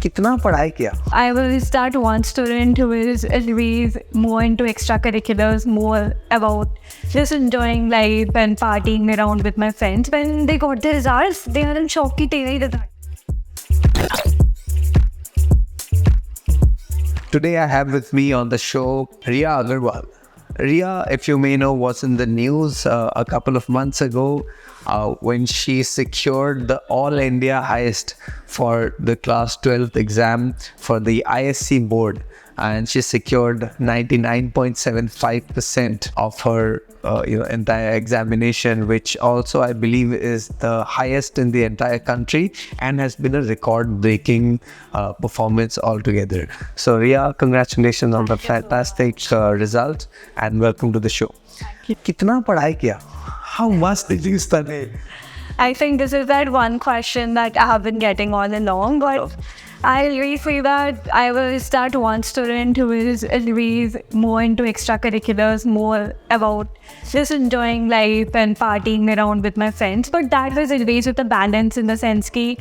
कितना पढ़ाई किया? I was that one student who is always more into extracurriculars, more about just enjoying life and partying around with my friends. When they got the results, they are in shock कि तेरा ही result. Today I have with me on the show Riyaa Agarwal. Riyaa, if you may know, was in the news a couple of months ago when she secured the All India highest for the class 12th exam for the ISC board, and she secured 99.75% of her entire examination, which also I believe is the highest in the entire country and has been a record-breaking performance altogether. So Riyaa, congratulations on the fantastic result and welcome to the show. कितना पढ़ाई किया? How much did you study? I think this is that one question that I have been getting all along, but I really feel that I was that one student who is always more into extracurriculars, more about just enjoying life and partying around with my friends. But that was always with a balance, in the sense that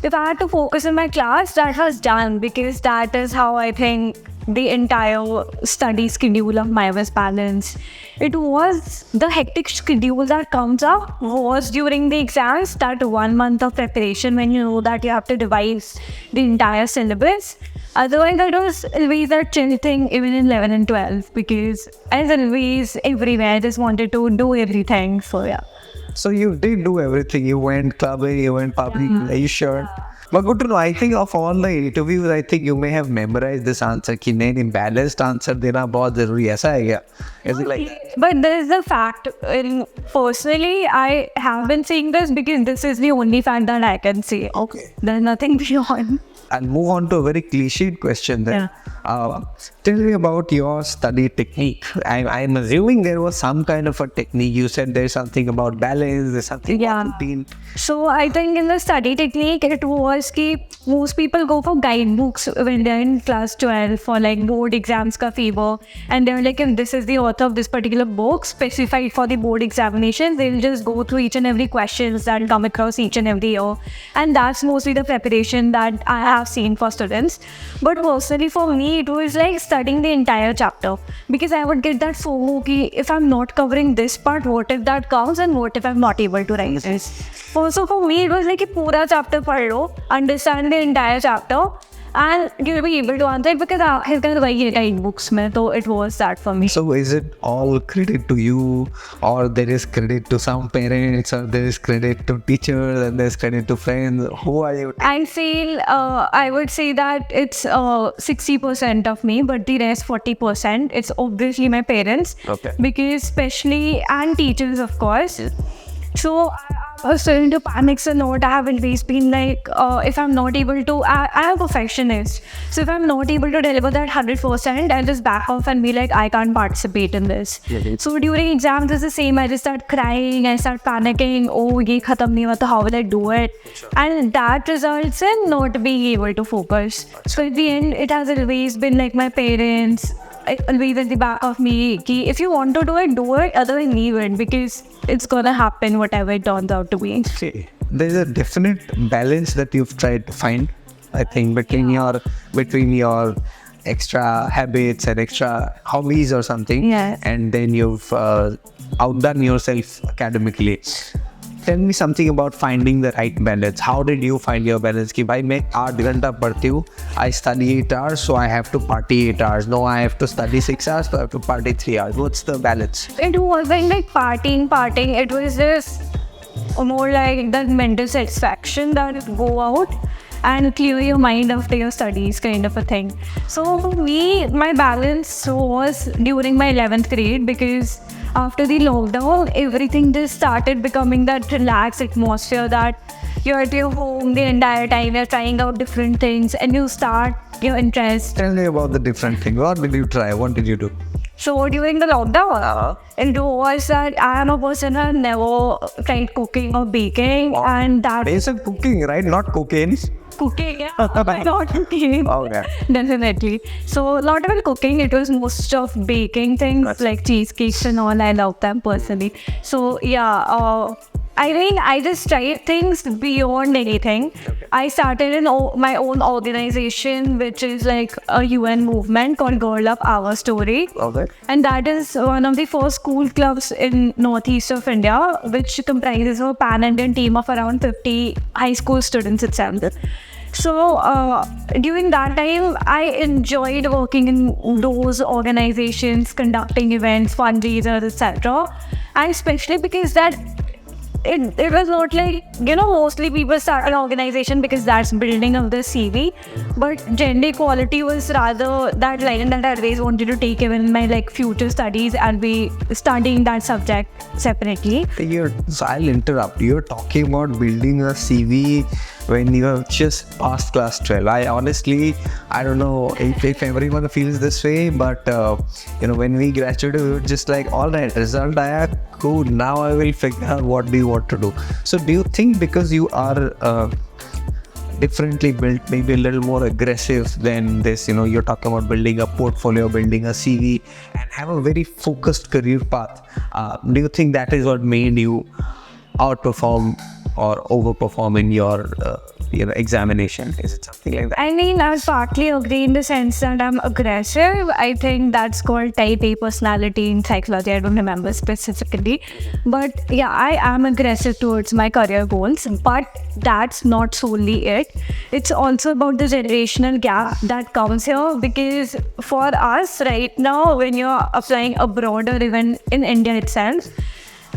if I had to focus in my class, that was done, because that is how I think the entire study schedule of mine was balanced. It was the hectic schedule that comes up was during the exams, that 1 month of preparation when you know that you have to revise the entire syllabus. Otherwise, that was always that chill thing even in 11 and 12, because I was always everywhere. I just wanted to do everything. So yeah. So you did do everything. You went clubbing, you went public. Are you sure? But good to know. I think of all the interviews, I think you may have memorized this answer. कि नहीं balanced answer देना बहुत ज़रूरी है. ऐसा है क्या? Is it like that? But there is a fact. Personally, I have been saying this because this is the only fact that I can say. Okay. There's nothing beyond. I'll move on to a very cliched question then. Tell me about your study technique. I'm assuming there was some kind of a technique. You said there's something about balance, there's something about routine. So I think in the study technique, it was that most people go for guidebooks when they're in class 12 for like board exams ka fever. And they're like, if this is the author of this particular book specified for the board examinations, they'll just go through each and every questions that come across each and every year. And that's mostly the preparation that I have seen for students. But personally for me, it was like studying the entire chapter, because I would get that FOMO ki if I'm not covering this part, what if that comes, and what if I'm not able to write this. Also for me, it was like a pura chapter pad lo, understand the entire chapter, and you'll be able to answer it, because he's going to write books mein, so it was that for me. So is it all credit to you, or there is credit to some parents, or there is credit to teachers, and there's credit to friends? Who are you? I feel I would say that it's 60% of me, but the rest 40%, it's obviously my parents. Okay. Because especially, and teachers of course. So I was starting to panic a lot. I have always been like, if I'm not able to, I am a perfectionist. So if I'm not able to deliver that 100%, I'll just back off and be like, I can't participate in this. So during exams, it's the same. I just start crying, I start panicking. Oh, ye khatam nahi hua, how will I do it? And that results in not being able to focus. So at the end, it has always been like my parents, always at the back of me, ki if you want to do it, otherwise leave it, because it's gonna happen whatever it turns out to be. See, there's a definite balance that you've tried to find, I think, between your extra habits and extra hobbies or something, and then you've outdone yourself academically. Tell me something about finding the right balance. How did you find your balance? Ki bhai main 8 घंटा पढ़ती हूँ, I study 8 hours, so I have to party 8 hours. No, I have to study 6 hours, so I have to party 3 hours. What's the balance? It wasn't like partying. It was just more like that mental satisfaction that go out and clear your mind after your studies, kind of a thing. So for me, my balance was during my 11th grade, because after the lockdown, everything just started becoming that relaxed atmosphere that you're at your home the entire time, you're trying out different things, and you start your interest. Tell me about the different thing. What did you try? What did you do? So during the lockdown, it was that I am a person who never tried cooking or baking, and that is cooking, right? Not cocaine. Cooking, yeah. Not cooking. Okay. Definitely. So not even cooking, it was most of baking things like cheesecakes and all. I love them personally. So yeah, I mean, I just tried things beyond anything. I started my own organization, which is like a UN movement called Girl Up Our Story. Okay. And that is one of the first school clubs in northeast of India, which comprises a pan-Indian team of around 50 high school students itself. So during that time, I enjoyed working in those organizations, conducting events, fundraisers, etc. And especially because that it was not like, mostly people start an organization because that's building of the CV, but gender equality was rather that line that I always wanted to take even in my like future studies and be studying that subject separately. So I'll interrupt. You're talking about building a CV when you have just passed class 12. I don't know if everyone feels this way, but when we graduated, we were just like, all right, result aaya, cool, now I will figure out what do you want to do. So do you think because you are differently built, maybe a little more aggressive than this, you're talking about building a portfolio, building a CV, and have a very focused career path, do you think that is what made you outperform or overperform in your examination? Is it something like that? I mean, I would partly agree in the sense that I'm aggressive. I think that's called type A personality in psychology. I don't remember specifically. But yeah, I am aggressive towards my career goals. But that's not solely it. It's also about the generational gap that comes here. Because for us right now, when you're applying abroad or even in India itself,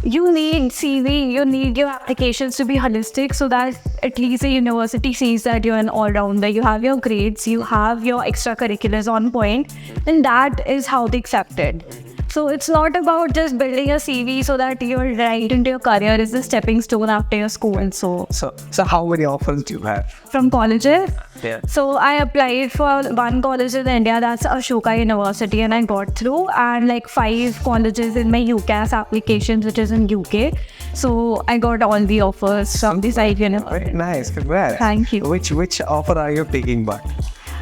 you need CV, you need your applications to be holistic so that at least the university sees that you're an all-rounder. You have your grades, you have your extracurriculars on point, and that is how they accept it. So it's not about just building a CV so that you're right into your career is the stepping stone after your school. So how many offers do you have? From colleges? Yeah. So I applied for one college in India, that's Ashoka University, and I got through, and like 5 colleges in my UCAS applications, which is in UK. So I got all the offers from this University. Very nice, congrats. Thank you. Which offer are you taking but?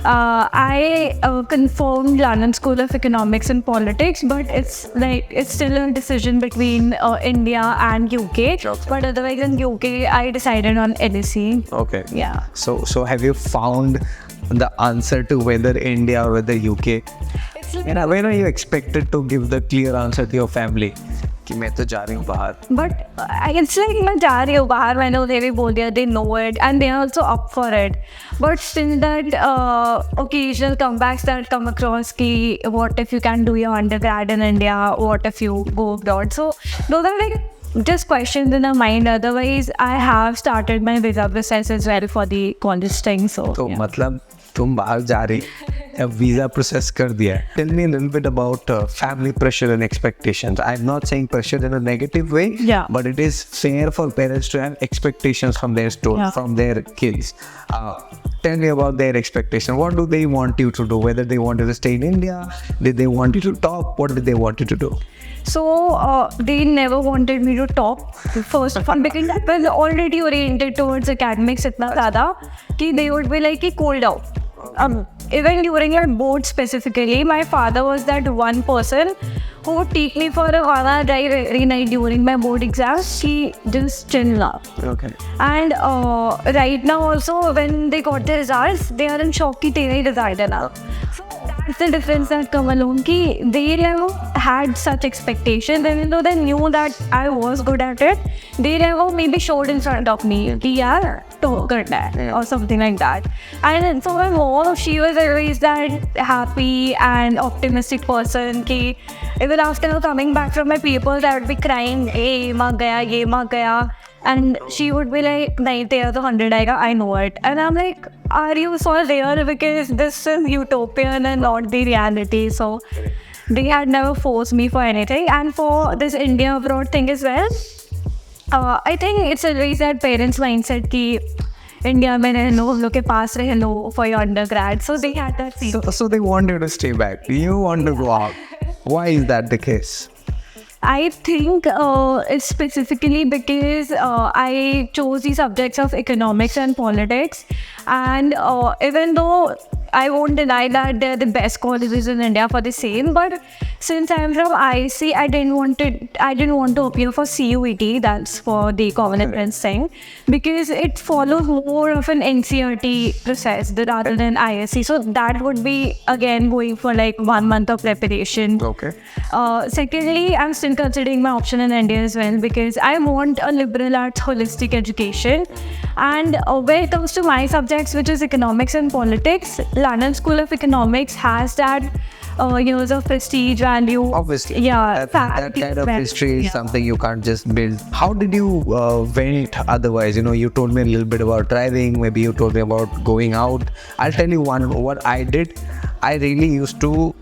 I confirmed London School of Economics and Politics, but it's still a decision between India and UK. Okay. But otherwise in UK, I decided on LSE. Okay. Yeah. So have you found the answer to whether India or whether UK? When are you expected to give the clear answer to your family? कि मैं तो जा रही हूँ बाहर. But it's like मैं जा रही हूँ बाहर, मैंने उन्हें भी बोल दिया, they know it and they are also up for it. But still that occasional comebacks that come across कि what if you can do your undergrad in India, what if you go abroad. So those are like just questions in our mind. Otherwise I have started my visa process as well for the college thing. So तो मतलब तुम बाहर जा रही have visa process कर दिया. Tell me a little bit about family pressure and expectations. I'm not saying pressure in a negative way, Yeah. but it is fair for parents to have expectations from their from their kids. Tell me about their expectation. What do they want you to do? Whether they want you to stay in India, did they want you to top? What did they want you to do? So they never wanted me to top first of all because I was already oriented towards academics itna zyada कि they would be like cool down. Even during your board specifically, my father was that one person who would take me for a Ghana drive every night during my board exams. He just chill now. Okay. And right now also when they got the results, they are in shock कि तेरा ही result है ना. So that's the difference that come along कि they never had such expectations, even though they knew that I was good at it, they never maybe showed in front of me कि यार तो करना है or something like that. And so my mom, she was always that happy and optimistic person कि even after coming back from my papers, I would be crying, ye mak gaya. And she would be like, nahi, tera to 100 aega, I know it. And I'm like, are you so real? Because this is utopian and not the reality. So they had never forced me for anything. And for this India abroad thing as well, I think it's always that parents' mindset ki India mein reh lo, hum log ke paas reh lo for your undergrad. So they had that feeling. So they want you to stay back. You want to go out. Why is that the case? I think it's specifically because I chose the subjects of economics and politics, and even though I won't deny that they're the best colleges in India for the same. But since I'm from ISC, I didn't want to appeal for CUET, that's for the common entrance thing, because it follows more of an NCERT process rather than ISC. So that would be again going for like 1 month of preparation. Okay. Secondly, I'm still considering my option in India as well, because I want a liberal arts holistic education. And when it comes to my subjects, which is economics and politics, London School of Economics has that years of prestige value. Obviously. Yeah. That kind of history is something you can't just build. How did you went otherwise? You told me a little bit about driving. Maybe you told me about going out. I'll tell you what I did. I really used to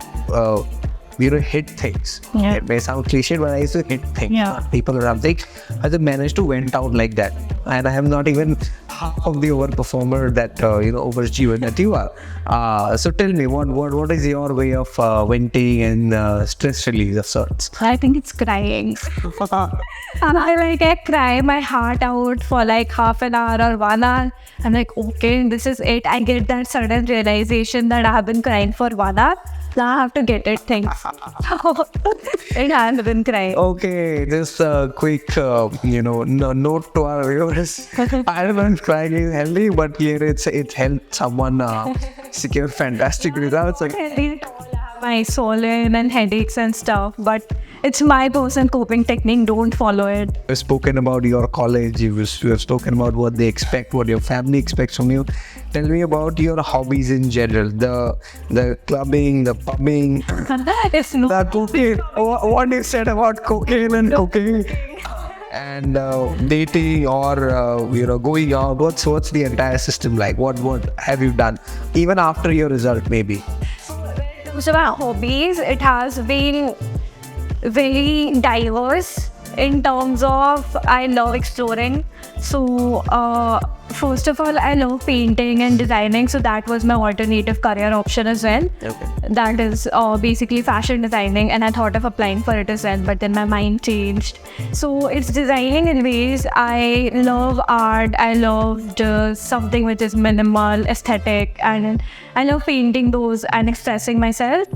hit things. Yeah. It may sound cliche, but I used to hit things. Yeah. People around things. I just managed to went out like that. And I am not even half of the overperformer that, overachiever that you are. So tell me, what is your way of venting and stress release of sorts? I think it's crying. And I cry my heart out for like half an hour or 1 hour. I'm like, okay, this is it. I get that sudden realization that I have been crying for 1 hour. Now I have to get it. Thanks. It has been crying. Okay, just a quick, note to our viewers. I don't know if crying is healthy, but here it helped someone secure fantastic results. Okay. My swollen and headaches and stuff, but it's my personal coping technique. Don't follow it. You've spoken about your college. You have spoken about what they expect, what your family expects from you. Tell me about your hobbies in general. The clubbing, the pubbing. It's no. The cocaine. What you said about cocaine and cocaine. And dating or going out. What's the entire system like? What have you done? Even after your result, maybe. So my hobbies, it has been very diverse in terms of I love exploring. So first of all, I love painting and designing. So that was my alternative career option as well. Okay. That is basically fashion designing, and I thought of applying for it as well, but then my mind changed. So it's designing in ways. I love art. I loved something which is minimal, aesthetic, and I love painting those and expressing myself.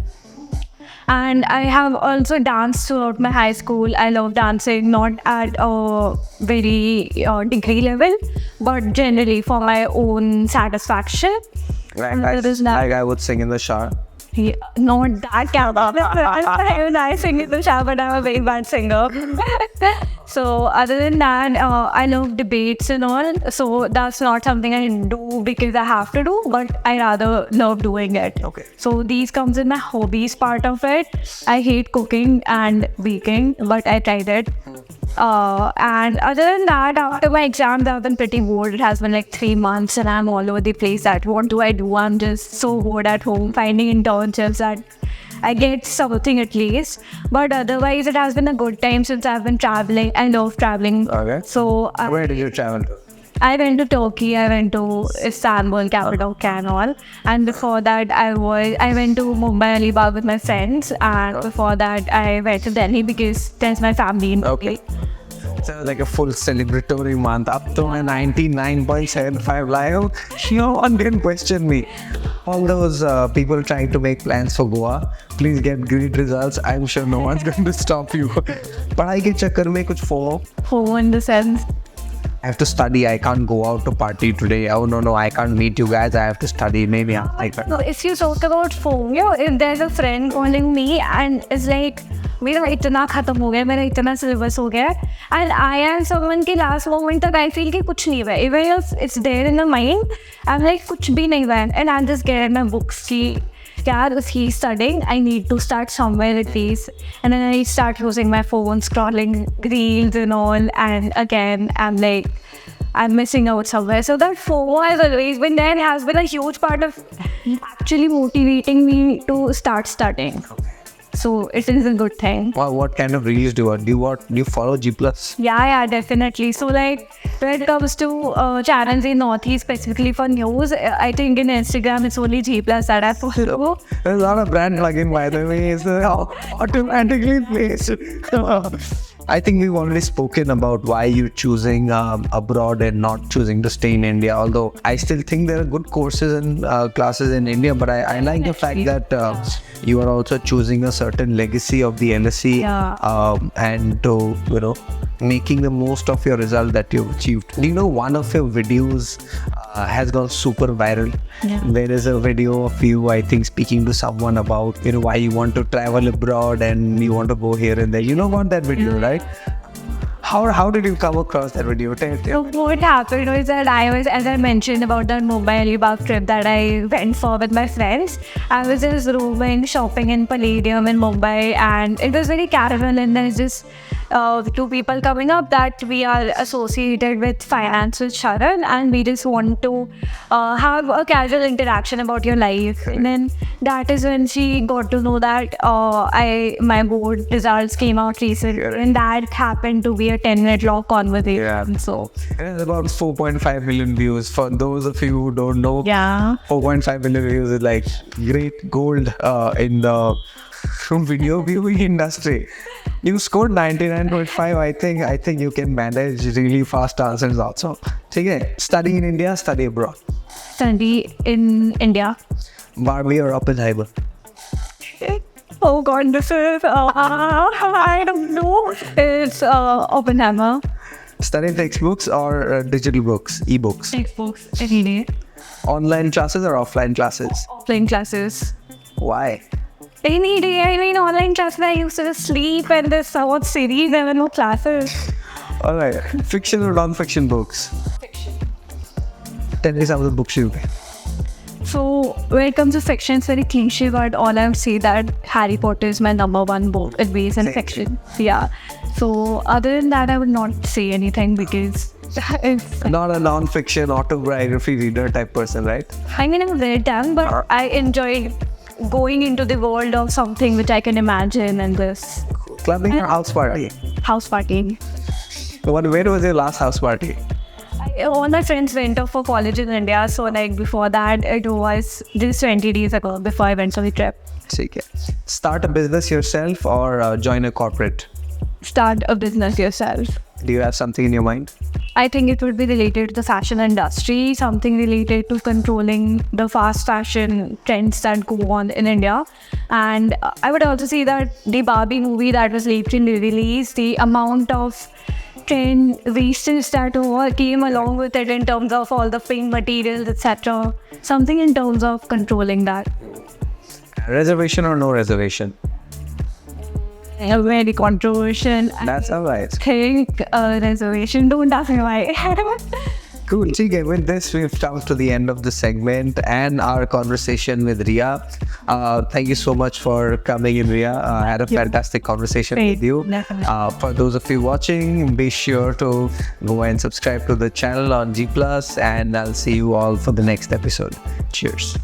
And I have also danced throughout my high school. I love dancing, not at a very degree level, but generally for my own satisfaction. Like I would sing in the shower. Yeah, not that kind of. I sing in the shower, but I'm a very bad singer. So other than that, I love debates and all. So that's not something I do because I have to do, but I rather love doing it. Okay. So these comes in my hobbies part of it. I hate cooking and baking, but I tried it. And other than that, after my exams, I've been pretty bored. It has been like 3 months and I'm all over the place at what do I do? I'm just so bored at home, finding internships that I get something at least. But otherwise, it has been a good time since I've been traveling. I love traveling. Okay. So Where did you travel to? I went to Turkey, I went to Istanbul, Cappadocia and all. And before that, I went to Mumbai, Alibag with my friends. And before that, I went to Delhi because there's my family in Delhi. So like a full celebratory month up to my 99.75 live. No one can question me. All those people trying to make plans for Goa, please get great results. I'm sure no one's going to stop you. पढ़ाई के चक्कर में कुछ FOMO in the sense. I have to study. I can't go out to party today. Oh no, I can't meet you guys. I have to study. Maybe I can't. No, if you talk about FOMO, if there's a friend calling me and it's like, मेरा इतना खत्म हो गया, मेरा इतना syllabus हो गया, and I am someone के last moment तक I feel कि कुछ नहीं हुआ. Even if it's there in the mind, I'm like कुछ भी नहीं हुआ, and I'm just getting my books की यार he's studying, I need to start somewhere at least. And then I start using my phone, scrolling reels and all, and again I'm like, I'm missing out somewhere. So that FOMO has always been there. It has been a huge part of actually motivating me to start studying. So it is a good thing. Wow, what kind of reels do you watch? Do you follow Gplus? Yeah, definitely. So like when it comes to channels in Northeast specifically for news, I think in Instagram it's only Gplus that I follow. There's not a brand plugin by the way. It's automatically placed. I think we've already spoken about why you're choosing abroad and not choosing to stay in India. Although I still think there are good courses and classes in India, but I like the fact that you are also choosing a certain legacy of the LSE and to making the most of your result that you've achieved. Do you know one of your videos has gone super viral? There is a video of you, I think, speaking to someone about why you want to travel abroad and you want to go here and there. You know about that video, right? How did you come across that video? So what happened was that as I mentioned about that Mumbai Alibag trip that I went for with my friends, I was just roaming, shopping in Palladium in Mumbai, and it was very casual, and there's just two people coming up that we are associated with finance with Sharan, and we just want to have a casual interaction about your life. And then that is when she got to know that my board results came out recently, and that happened to be a 10-minute long conversation. So it has about 4.5 million views. For those of you who don't know, 4.5 million views is like great gold in the video viewing industry. You scored 99.5. I think you can manage really fast answers also. Okay, study in India, study abroad. Study in India. Barbie or Oppenheimer? Oh God, this is I don't know. It's Oppenheimer. Studying textbooks or digital books, e-books? Textbooks any day. Online classes or offline classes? Offline classes. Why? Any day. I mean, online classes I used to sleep and this watch series. There were no classes. All right. Fiction or non-fiction books? Fiction. Tell me some of the books you read. So when it comes to fiction, it's very cliche, but all I would say that Harry Potter is my number one book. It based in fiction. Yeah. So other than that, I would not say anything because it's not a non-fiction autobiography reader type person, right? I mean, I've read them, but I enjoy going into the world of something which I can imagine and this. Clubbing or house party? House party. Where was your last house party? All my friends went off for college in India, so like before that, it was just 20 days ago before I went on the trip. Okay. Start a business yourself or join a corporate? Start a business yourself. Do you have something in your mind? I think it would be related to the fashion industry, something related to controlling the fast fashion trends that go on in India. And I would also say that the Barbie movie that was lately released, the amount of trend wastage that came along with it in terms of all the fake materials, etc. Something in terms of controlling that. Reservation or no reservation? A very controversial. That's all right. Think reservation. Don't ask me why. Cool. Okay, with this, we've come to the end of the segment and our conversation with Riyaa. Thank you so much for coming in, Riyaa. I had a fantastic conversation with you. For those of you watching, be sure to go and subscribe to the channel on Gplus, and I'll see you all for the next episode. Cheers.